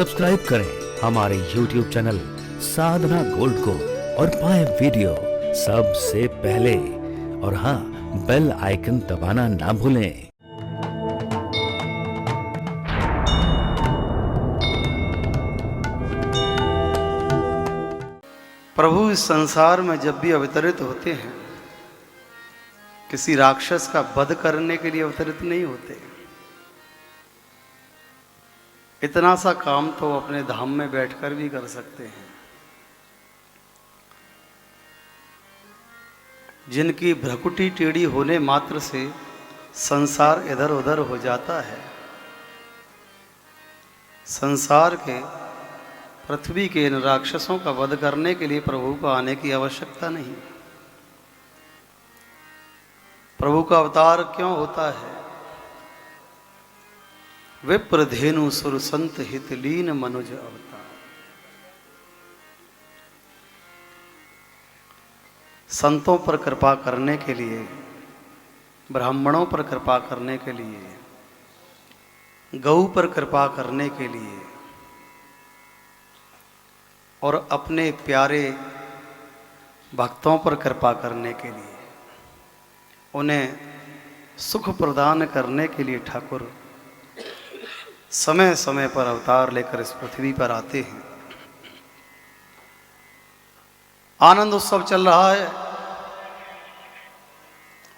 Subscribe करें हमारे YouTube channel साधना gold को और पाएं वीडियो सबसे पहले। और हाँ, बेल आइकन दबाना ना भूलें। प्रभु इस संसार में जब भी अवतरित होते हैं, किसी राक्षस का वध करने के लिए अवतरित नहीं होते। इतना सा काम तो अपने धाम में बैठकर भी कर सकते हैं। जिनकी भ्रकुटी टेढ़ी होने मात्र से संसार इधर उधर हो जाता है, संसार के पृथ्वी के इन राक्षसों का वध करने के लिए प्रभु को आने की आवश्यकता नहीं। प्रभु का अवतार क्यों होता है? विप्रधेनु सुर संत हित लीन मनुज अवतार। संतों पर कृपा करने के लिए, ब्राह्मणों पर कृपा करने के लिए, गऊ पर कृपा करने के लिए और अपने प्यारे भक्तों पर कृपा करने के लिए, उन्हें सुख प्रदान करने के लिए ठाकुर समय समय पर अवतार लेकर इस पृथ्वी पर आते हैं। आनंद उत्सव चल रहा है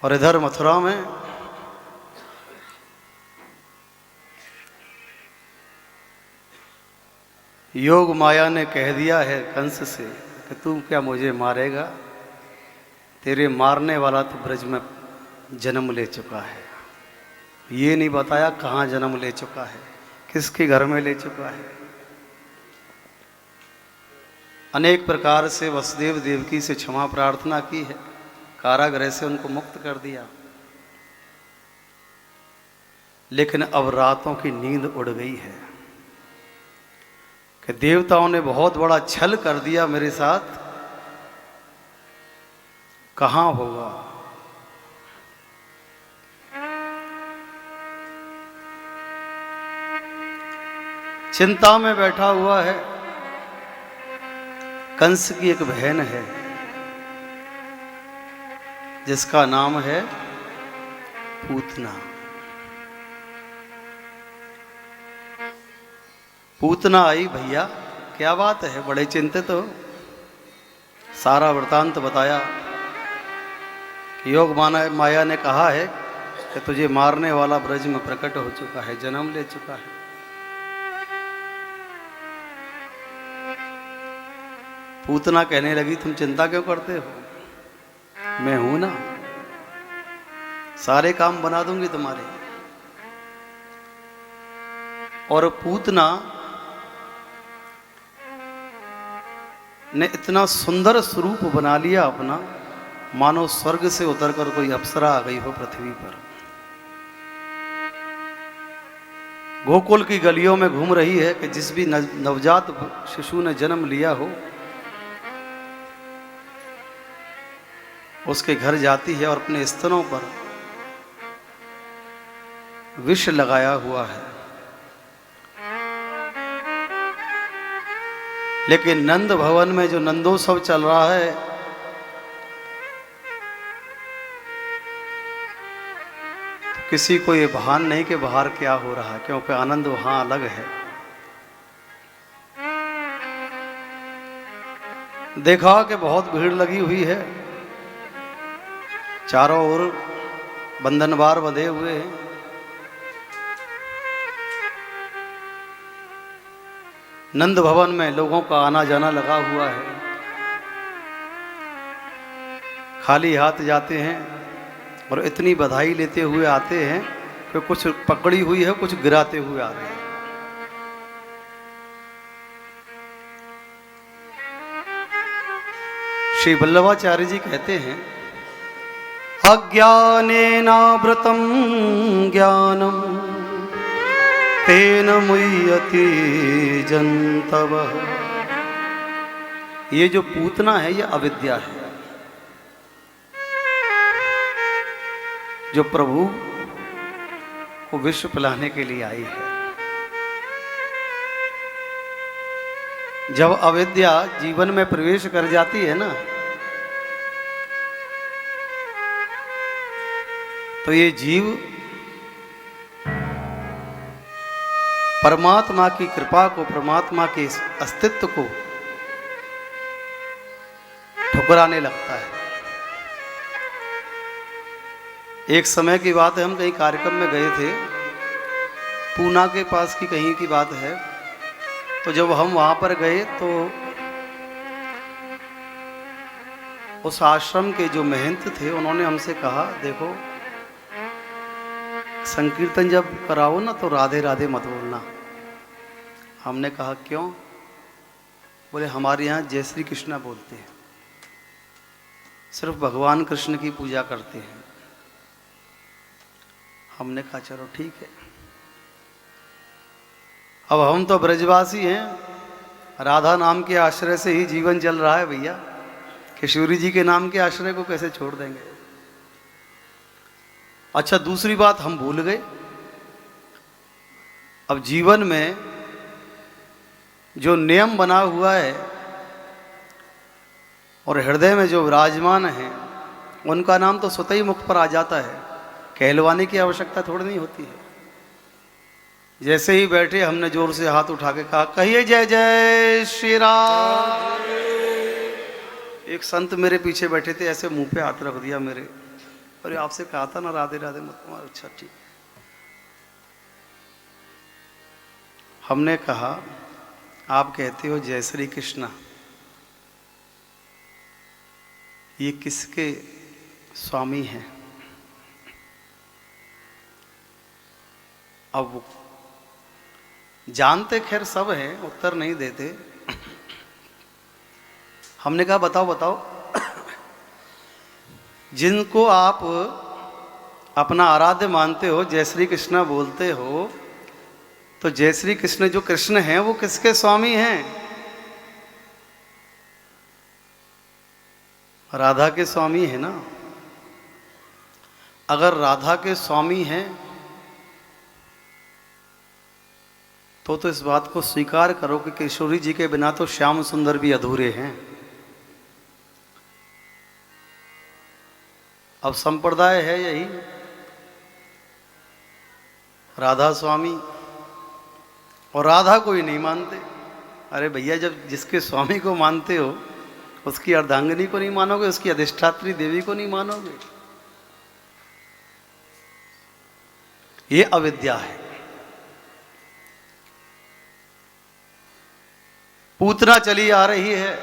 और इधर मथुरा में योग माया ने कह दिया है कंस से कि तू क्या मुझे मारेगा? तेरे मारने वाला तो ब्रज में जन्म ले चुका है। ये नहीं बताया कहाँ जन्म ले चुका है, किसके घर में ले चुका है। अनेक प्रकार से वसुदेव देवकी से क्षमा प्रार्थना की है, कारागृह से उनको मुक्त कर दिया, लेकिन अब रातों की नींद उड़ गई है कि देवताओं ने बहुत बड़ा छल कर दिया मेरे साथ। कहाँ होगा? चिंता में बैठा हुआ है। कंस की एक बहन है जिसका नाम है पूतना। पूतना आई, भैया क्या बात है, बड़े चिंतित हो? सारा वृतांत बताया कि योग माया ने कहा है कि तुझे मारने वाला ब्रज में प्रकट हो चुका है, जन्म ले चुका है। पूतना कहने लगी तुम चिंता क्यों करते हो? मैं हूं ना, सारे काम बना दूंगी तुम्हारे। और पूतना ने इतना सुंदर स्वरूप बना लिया अपना, मानो स्वर्ग से उतरकर कोई अप्सरा आ गई हो पृथ्वी पर। गोकुल की गलियों में घूम रही है कि जिस भी नवजात शिशु ने जन्म लिया हो उसके घर जाती है और अपने स्तनों पर विष लगाया हुआ है। लेकिन नंद भवन में जो नंदोत्सव चल रहा है, तो किसी को ये भान नहीं कि बाहर क्या हो रहा है, क्योंकि आनंद वहां अलग है। देखा कि बहुत भीड़ लगी हुई है, चारों ओर बंधनवार बंधे हुए हैं। नंद भवन में लोगों का आना जाना लगा हुआ है। खाली हाथ जाते हैं और इतनी बधाई लेते हुए आते हैं कि कुछ पकड़ी हुई है, कुछ गिराते हुए आ रहे हैं। श्री वल्लभाचार्य जी कहते हैं अज्ञानेनावृतं ज्ञानम तेन मुह्यति जन्तवः। ये जो पूतना है ये अविद्या है, जो प्रभु को विश्व पिलाने के लिए आई है। जब अविद्या जीवन में प्रवेश कर जाती है ना, तो ये जीव परमात्मा की कृपा को, परमात्मा के अस्तित्व को ठुकराने लगता है। एक समय की बात है, हम कहीं कार्यक्रम में गए थे, पूना के पास की कहीं की बात है। तो जब हम वहाँ पर गए तो उस आश्रम के जो महंत थे उन्होंने हमसे कहा, देखो संकीर्तन जब कराओ ना तो राधे राधे मत बोलना। हमने कहा क्यों? बोले हमारे यहाँ जय श्री कृष्णा बोलते हैं, सिर्फ भगवान कृष्ण की पूजा करते हैं। हमने कहा चलो ठीक है, अब हम तो ब्रजवासी हैं, राधा नाम के आश्रय से ही जीवन चल रहा है भैया, किशोरी जी के नाम के आश्रय को कैसे छोड़ देंगे। अच्छा, दूसरी बात हम भूल गए, अब जीवन में जो नियम बना हुआ है और हृदय में जो विराजमान है उनका नाम तो स्वतः ही मुख पर आ जाता है, कहलवाने की आवश्यकता थोड़ी नहीं होती है। जैसे ही बैठे हमने जोर से हाथ उठा के कहा, कहिए जय जय श्री राम। एक संत मेरे पीछे बैठे थे, ऐसे मुंह पे हाथ रख दिया मेरे, अरे आपसे कहा था ना राधे राधे मत। अच्छा ठीक। हमने कहा आप कहते हो जय श्री कृष्णा, ये किसके स्वामी हैं? अब जानते खैर सब हैं, उत्तर नहीं देते। हमने कहा बताओ बताओ, जिनको आप अपना आराध्य मानते हो, जय श्री कृष्णा बोलते हो, तो जय श्री कृष्ण जो कृष्ण हैं वो किसके स्वामी हैं? राधा के स्वामी है ना। अगर राधा के स्वामी हैं तो इस बात को स्वीकार करो कि किशोरी जी के बिना तो श्याम सुंदर भी अधूरे हैं। अब संप्रदाय है यही, राधा स्वामी और राधा को ही नहीं मानते। अरे भैया, जब जिसके स्वामी को मानते हो उसकी अर्धांगिनी को नहीं मानोगे, उसकी अधिष्ठात्री देवी को नहीं मानोगे। ये अविद्या है। पूतना चली आ रही है,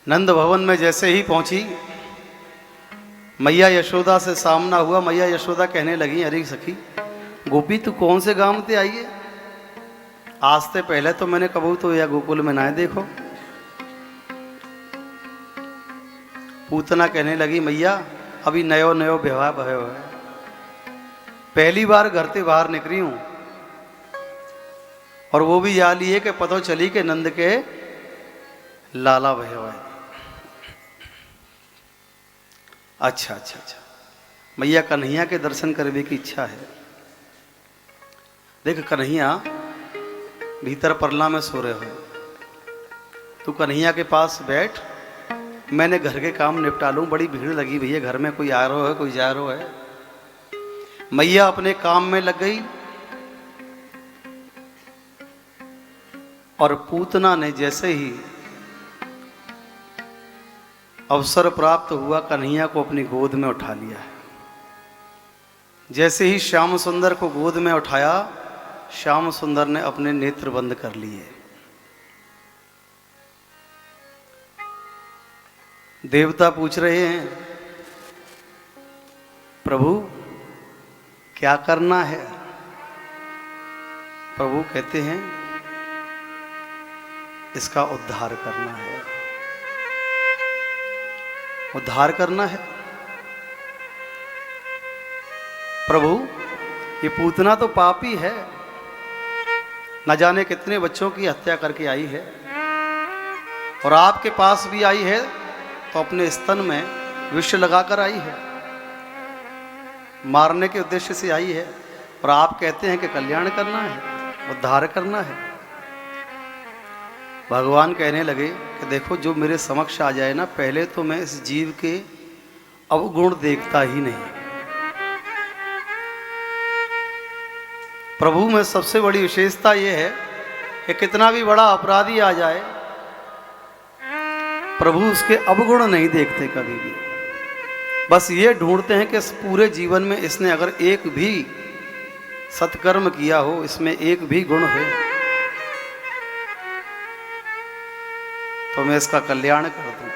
नंद भवन में जैसे ही पहुंची, मैया यशोदा से सामना हुआ। मैया यशोदा कहने लगी, अरे सखी गोपी तू कौन से गांव से आई है? आज से पहले तो मैंने कबू तो या गोकुल में ना देखो। पूतना कहने लगी, मैया अभी नयो नयो विवाह भयो है, पहली बार घर से बाहर निकली हूं, और वो भी या लिए कि पता चली कि नंद के लाला भयो है। अच्छा अच्छा अच्छा, मैया कन्हैया के दर्शन करने की इच्छा है। देख कन्हैया भीतर परला में सो रहे हो, तू कन्हैया के पास बैठ, मैंने घर के काम निपटा लूं, बड़ी भीड़ लगी भैया, घर में कोई आ रहा है कोई जा रहा है। मैया अपने काम में लग गई और पूतना ने जैसे ही अवसर प्राप्त हुआ कन्हैया को अपनी गोद में उठा लिया है। जैसे ही श्याम सुंदर को गोद में उठाया, श्याम सुंदर ने अपने नेत्र बंद कर लिए। देवता पूछ रहे हैं, प्रभु क्या करना है? प्रभु कहते हैं, इसका उद्धार करना है, उद्धार करना है। प्रभु ये पूतना तो पापी है, न जाने कितने बच्चों की हत्या करके आई है, और आपके पास भी आई है तो अपने स्तन में विष लगाकर आई है, मारने के उद्देश्य से आई है, और आप कहते हैं कि कल्याण करना है, उद्धार करना है। भगवान कहने लगे कि देखो जो मेरे समक्ष आ जाए ना, पहले तो मैं इस जीव के अवगुण देखता ही नहीं। प्रभु में सबसे बड़ी विशेषता यह है कि कितना भी बड़ा अपराधी आ जाए, प्रभु उसके अवगुण नहीं देखते कभी भी। बस ये ढूंढते हैं कि इस पूरे जीवन में इसने अगर एक भी सत्कर्म किया हो, इसमें एक भी गुण हो, तो मैं इसका कल्याण कर दूं।